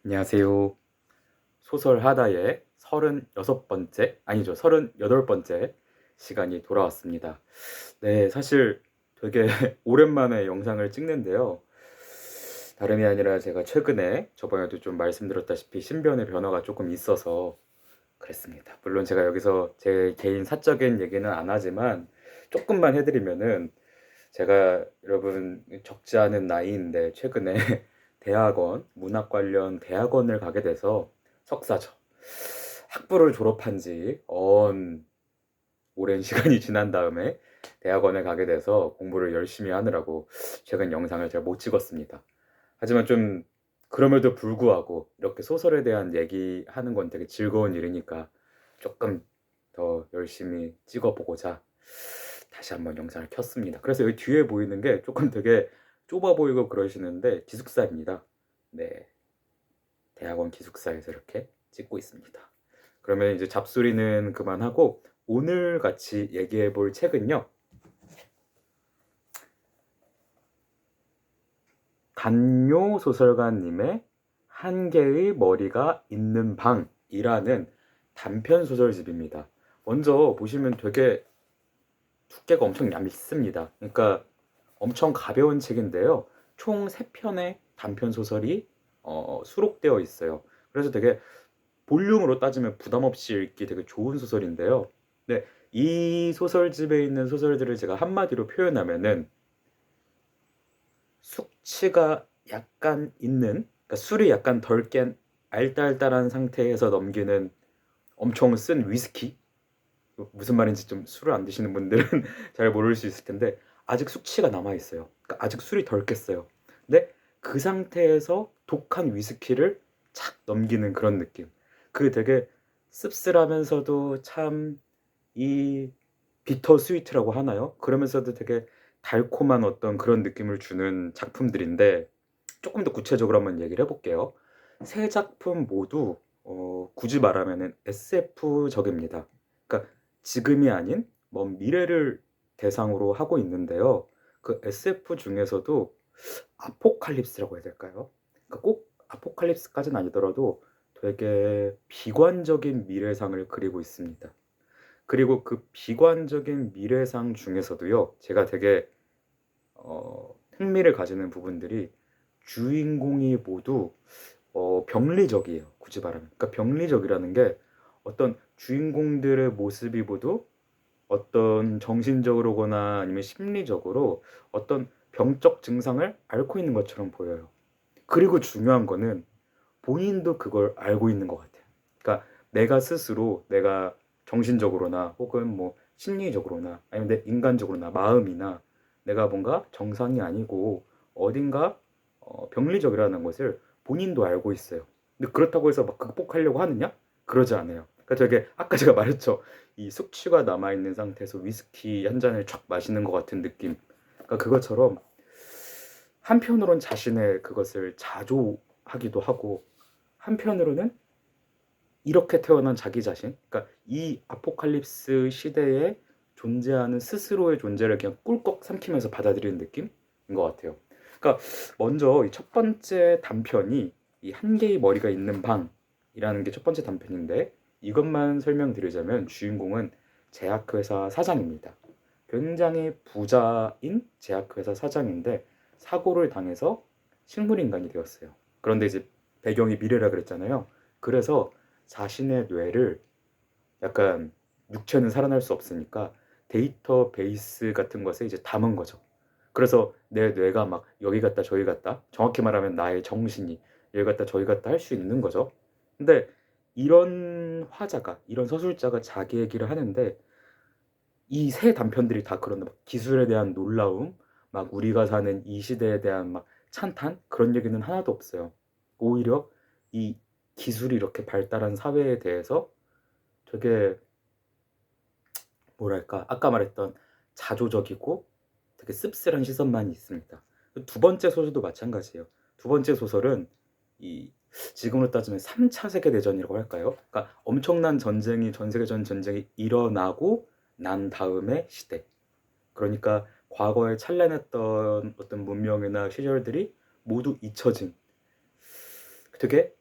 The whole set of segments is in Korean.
안녕하세요. 소설 하다의 36번째, 아니죠, 38번째 시간이 돌아왔습니다. 네, 사실 되게 오랜만에 영상을 찍는데요. 다름이 아니라 제가 최근에 저번에도 좀 말씀드렸다시피 신변의 변화가 조금 있어서 그랬습니다. 물론 제가 여기서 제 개인 사적인 얘기는 안 하지만 조금만 해드리면은, 제가 여러분 적지 않은 나이인데 최근에 대학원, 문학 관련 대학원을 가게 돼서 석사죠. 학부를 졸업한 지 오랜 시간이 지난 다음에 대학원에 가게 돼서 공부를 열심히 하느라고 최근 영상을 잘 못 찍었습니다. 하지만 좀 그럼에도 불구하고 이렇게 소설에 대한 얘기하는 건 되게 즐거운 일이니까 조금 더 열심히 찍어보고자 다시 한번 영상을 켰습니다. 그래서 여기 뒤에 보이는 게 조금 되게 좁아 보이고 그러시는데 기숙사입니다. 네, 대학원 기숙사에서 이렇게 찍고 있습니다. 그러면 이제 잡소리는 그만하고 오늘 같이 얘기해 볼 책은요, 단요 소설가님의 한 개의 머리가 있는 방이라는 단편 소설집입니다. 먼저 보시면 되게 두께가 엄청 얇습니다. 그러니까 엄청 가벼운 책인데요. 총 3편의 단편 소설이 수록되어 있어요. 그래서 되게 볼륨으로 따지면 부담 없이 읽기 되게 좋은 소설인데요. 네, 이 소설집에 있는 소설들을 제가 한마디로 표현하면은 숙취가 약간 있는, 그러니까 술이 약간 덜 깬 알딸딸한 상태에서 넘기는 엄청 쓴 위스키. 무슨 말인지 좀 술을 안 드시는 분들은 잘 모를 수 있을 텐데 아직 숙취가 남아 있어요. 그러니까 아직 술이 덜 깼어요. 근데 그 상태에서 독한 위스키를 착 넘기는 그런 느낌. 그 되게 씁쓸하면서도 참 이 비터 스위트라고 하나요? 그러면서도 되게 달콤한 어떤 그런 느낌을 주는 작품들인데, 조금 더 구체적으로 한번 얘기를 해볼게요. 세 작품 모두 굳이 말하면은 SF적입니다. 그러니까 지금이 아닌 먼 미래를 대상으로 하고 있는데요. 그 SF 중에서도 아포칼립스라고 해야 될까요? 그러니까 꼭 아포칼립스까지는 아니더라도 되게 비관적인 미래상을 그리고 있습니다. 그리고 그 비관적인 미래상 중에서도요, 제가 되게 흥미를 가지는 부분들이 주인공이 모두 병리적이에요. 굳이 말하면. 그러니까 병리적이라는 게 어떤 주인공들의 모습이 모두 어떤 정신적으로거나 아니면 심리적으로 어떤 병적 증상을 앓고 있는 것처럼 보여요. 그리고 중요한 거는 본인도 그걸 알고 있는 것 같아요. 그러니까 내가 스스로 내가 정신적으로나 혹은 뭐 심리적으로나 아니면 내 인간적으로나 마음이나 내가 뭔가 정상이 아니고 어딘가 병리적이라는 것을 본인도 알고 있어요. 근데 그렇다고 해서 막 극복하려고 하느냐? 그러지 않아요. 그러니까 되게 아까 제가 말했죠. 이 숙취가 남아있는 상태에서 위스키 한 잔을 촥 마시는 것 같은 느낌. 그러니까 그것처럼 한편으론 자신의 그것을 자조하기도 하고, 한편으로는 이렇게 태어난 자기 자신, 그러니까 이 아포칼립스 시대에 존재하는 스스로의 존재를 그냥 꿀꺽 삼키면서 받아들이는 느낌인 것 같아요. 그러니까 먼저 이 첫 번째 단편이 이 한 개의 머리가 있는 방이라는 게 첫 번째 단편인데, 이것만 설명드리자면 주인공은 제약회사 사장입니다. 굉장히 부자인 제약회사 사장인데 사고를 당해서 식물인간이 되었어요. 그런데 이제 배경이 미래라 그랬잖아요. 그래서 자신의 뇌를, 약간 육체는 살아날 수 없으니까 데이터베이스 같은 것에 이제 담은 거죠. 그래서 내 뇌가 막 여기 갔다 저기 갔다, 정확히 말하면 나의 정신이 여기 갔다 저기 갔다 할 수 있는 거죠. 근데 이런 화자가, 이런 서술자가 자기 얘기를 하는데 이 세 단편들이 다 그런 막 기술에 대한 놀라움, 막 우리가 사는 이 시대에 대한 막 찬탄, 그런 얘기는 하나도 없어요. 오히려 이 기술이 이렇게 발달한 사회에 대해서 되게, 뭐랄까, 아까 말했던 자조적이고 되게 씁쓸한 시선만 있습니다. 두 번째 소설도 마찬가지예요. 두 번째 소설은 이 지금으로 따지면 3차 세계대전이라고 할까요? 그러니까 엄청난 전쟁이, 전 세계전 전쟁이 일어나고 난 다음의 시대. 그러니까 과거에 찬란했던 어떤 문명이나 시절들이 모두 잊혀진, 되게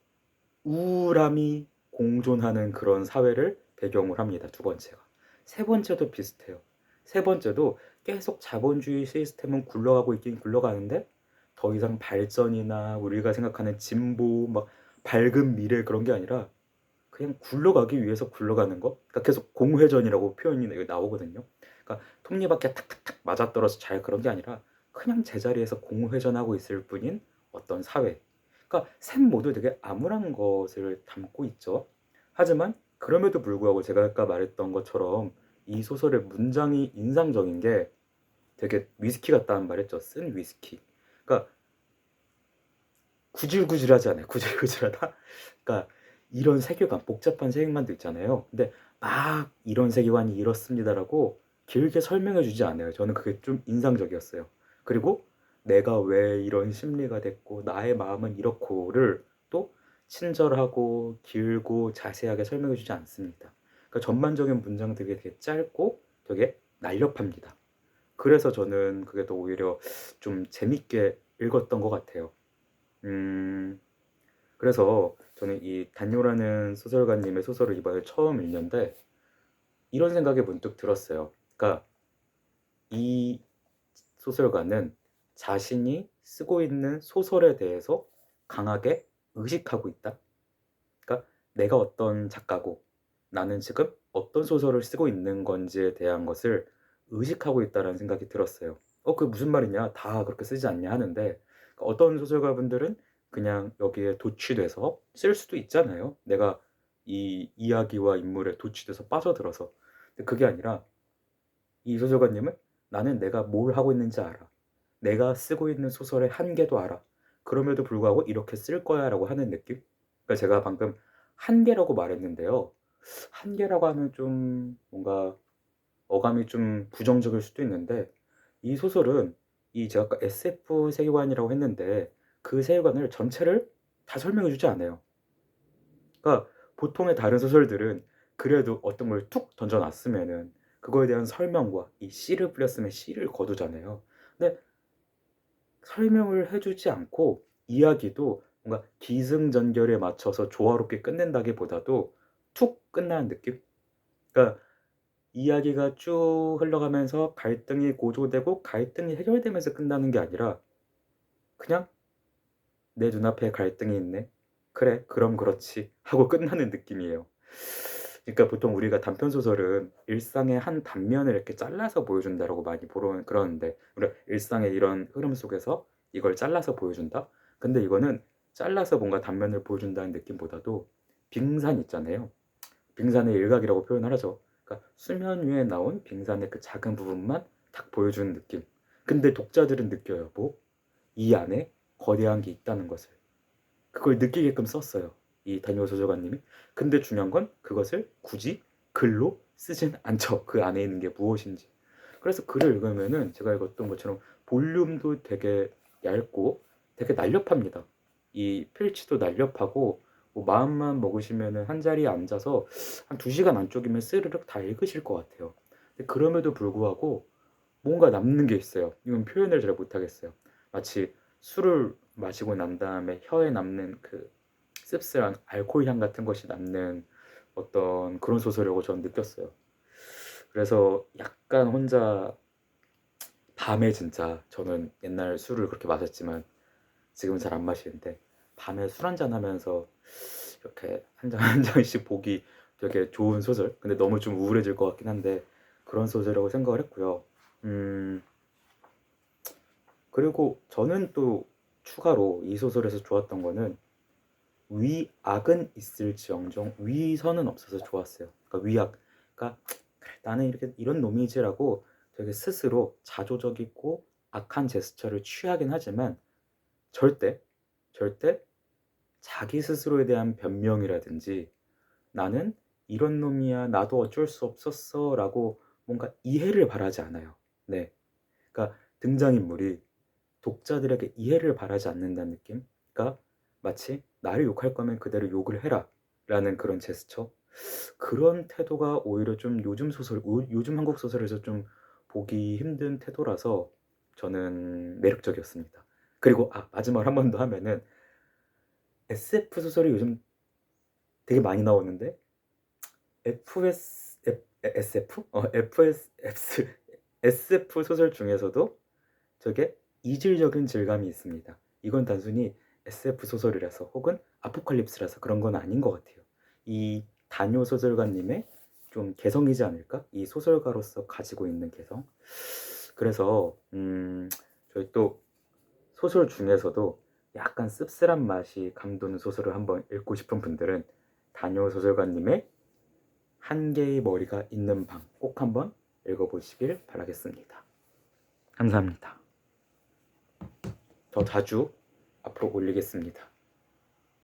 우울함이 공존하는 그런 사회를 배경으로 합니다. 두 번째가. 세 번째도 비슷해요. 세 번째도 계속 자본주의 시스템은 굴러가고 있긴 굴러가는데 더 이상 발전이나 우리가 생각하는 진보, 막 밝은 미래 그런 게 아니라 그냥 굴러가기 위해서 굴러가는 거. 그러니까 계속 공회전이라고 표현이 나오거든요. 그러니까 톱니바퀴 탁탁탁 맞아떨어서 잘 그런 게 아니라 그냥 제자리에서 공회전하고 있을 뿐인 어떤 사회. 그러니까 셋 모두 되게 암울한 것을 담고 있죠. 하지만 그럼에도 불구하고 제가 아까 말했던 것처럼 이 소설의 문장이 인상적인 게 되게 위스키 같다는 말했죠. 쓴 위스키. 그러니까 구질구질하지 않아요. 구질구질하다. 그러니까 이런 세계관, 복잡한 세계관도 있잖아요. 근데 막 이런 세계관이 이렇습니다라고 길게 설명해 주지 않아요. 저는 그게 좀 인상적이었어요. 그리고 내가 왜 이런 심리가 됐고 나의 마음은 이렇고를 또 친절하고 길고 자세하게 설명해 주지 않습니다. 그러니까 전반적인 문장들이 되게 짧고 되게 날렵합니다. 그래서 저는 그게 더 오히려 좀 재밌게 읽었던 것 같아요. 음, 그래서 저는 이 단요라는 소설가님의 소설을 이번에 처음 읽는데 이런 생각이 문득 들었어요. 그러니까 이 소설가는 자신이 쓰고 있는 소설에 대해서 강하게 의식하고 있다. 그러니까 내가 어떤 작가고 나는 지금 어떤 소설을 쓰고 있는 건지에 대한 것을 의식하고 있다는 생각이 들었어요. 그게 무슨 말이냐? 다 그렇게 쓰지 않냐 하는데 그러니까 어떤 소설가분들은 그냥 여기에 도취돼서 쓸 수도 있잖아요. 내가 이 이야기와 인물에 도취돼서 빠져들어서. 근데 그게 아니라 이 소설가님은 나는 내가 뭘 하고 있는지 알아. 내가 쓰고 있는 소설의 한계도 알아. 그럼에도 불구하고 이렇게 쓸 거야라고 하는 느낌? 그러니까 제가 방금 한계라고 말했는데요. 한계라고 하면 좀 뭔가 어감이 좀 부정적일 수도 있는데 이 소설은 이 제가 아까 SF 세계관이라고 했는데 그 세계관을 전체를 다 설명해 주지 않아요. 그러니까 보통의 다른 소설들은 그래도 어떤 걸 툭 던져 놨으면은 그거에 대한 설명과 이 씨를 뿌렸으면 씨를 거두잖아요. 근데 설명을 해 주지 않고 이야기도 뭔가 기승전결에 맞춰서 조화롭게 끝낸다기보다도 툭 끝나는 느낌? 그러니까 이야기가 쭉 흘러가면서 갈등이 고조되고 갈등이 해결되면서 끝나는 게 아니라 그냥 '내 눈앞에 갈등이 있네. 그래 그럼 그렇지.' 하고 끝나는 느낌이에요. 그러니까 보통 우리가 단편 소설은 일상의 한 단면을 이렇게 잘라서 보여준다라고 많이 그러는데 우리가 일상의 이런 흐름 속에서 이걸 잘라서 보여준다? 근데 이거는 잘라서 뭔가 단면을 보여준다는 느낌보다도 빙산 있잖아요. 빙산의 일각이라고 표현을 하죠. 그러니까 수면 위에 나온 빙산의 그 작은 부분만 딱 보여주는 느낌. 근데 독자들은 느껴요. 뭐? 이 안에 거대한 게 있다는 것을. 그걸 느끼게끔 썼어요. 이 다니엘 소설가님이. 근데 중요한 건 그것을 굳이 글로 쓰진 않죠. 그 안에 있는 게 무엇인지. 그래서 글을 읽으면은 제가 읽었던 것처럼 볼륨도 되게 얇고 되게 날렵합니다. 이 필치도 날렵하고 뭐 마음만 먹으시면은 한 자리에 앉아서 한 2시간 안쪽이면 스르륵 다 읽으실 것 같아요. 근데 그럼에도 불구하고 뭔가 남는 게 있어요. 이건 표현을 잘 못하겠어요. 마치 술을 마시고 난 다음에 혀에 남는 그 씁쓸한 알코올 향 같은 것이 남는 어떤 그런 소설이라고 저는 느꼈어요. 그래서 약간 혼자 밤에 진짜 저는 옛날 술을 그렇게 마셨지만 지금은 잘 안 마시는데 밤에 술 한잔 하면서 이렇게 한 장 한 장씩 보기 되게 좋은 소설. 근데 너무 좀 우울해질 것 같긴 한데 그런 소설이라고 생각을 했고요. 음, 그리고 저는 또 추가로 이 소설에서 좋았던 거는 위악은 있을지언정 위선은 없어서 좋았어요. 그러니까 위악, 그러니까 나는 이렇게 이런 놈이지라고 되게 스스로 자조적이고 악한 제스처를 취하긴 하지만 절대 절대 자기 스스로에 대한 변명이라든지 나는 이런 놈이야 나도 어쩔 수 없었어라고 뭔가 이해를 바라지 않아요. 네, 그러니까 등장인물이 독자들에게 이해를 바라지 않는다는 느낌? 그러니까 마치 나를 욕할 거면 그대로 욕을 해라 라는 그런 제스처? 그런 태도가 오히려 좀 요즘 한국 소설에서 좀 보기 힘든 태도라서 저는 매력적이었습니다. 그리고 마지막으로 한 번 더 하면은 SF 소설이 요즘 되게 많이 나오는데 SF 소설 중에서도 저게 이질적인 질감이 있습니다. 이건 단순히 SF 소설이라서 혹은 아포칼립스라서 그런 건 아닌 것 같아요. 이 다뇨 소설가님의 좀 개성이지 않을까? 이 소설가로서 가지고 있는 개성. 그래서 저희 또 소설 중에서도 약간 씁쓸한 맛이 감도는 소설을 한번 읽고 싶은 분들은 다뇨 소설가님의 한 개의 머리가 있는 방 꼭 한번 읽어보시길 바라겠습니다. 감사합니다. 더 자주 앞으로 올리겠습니다.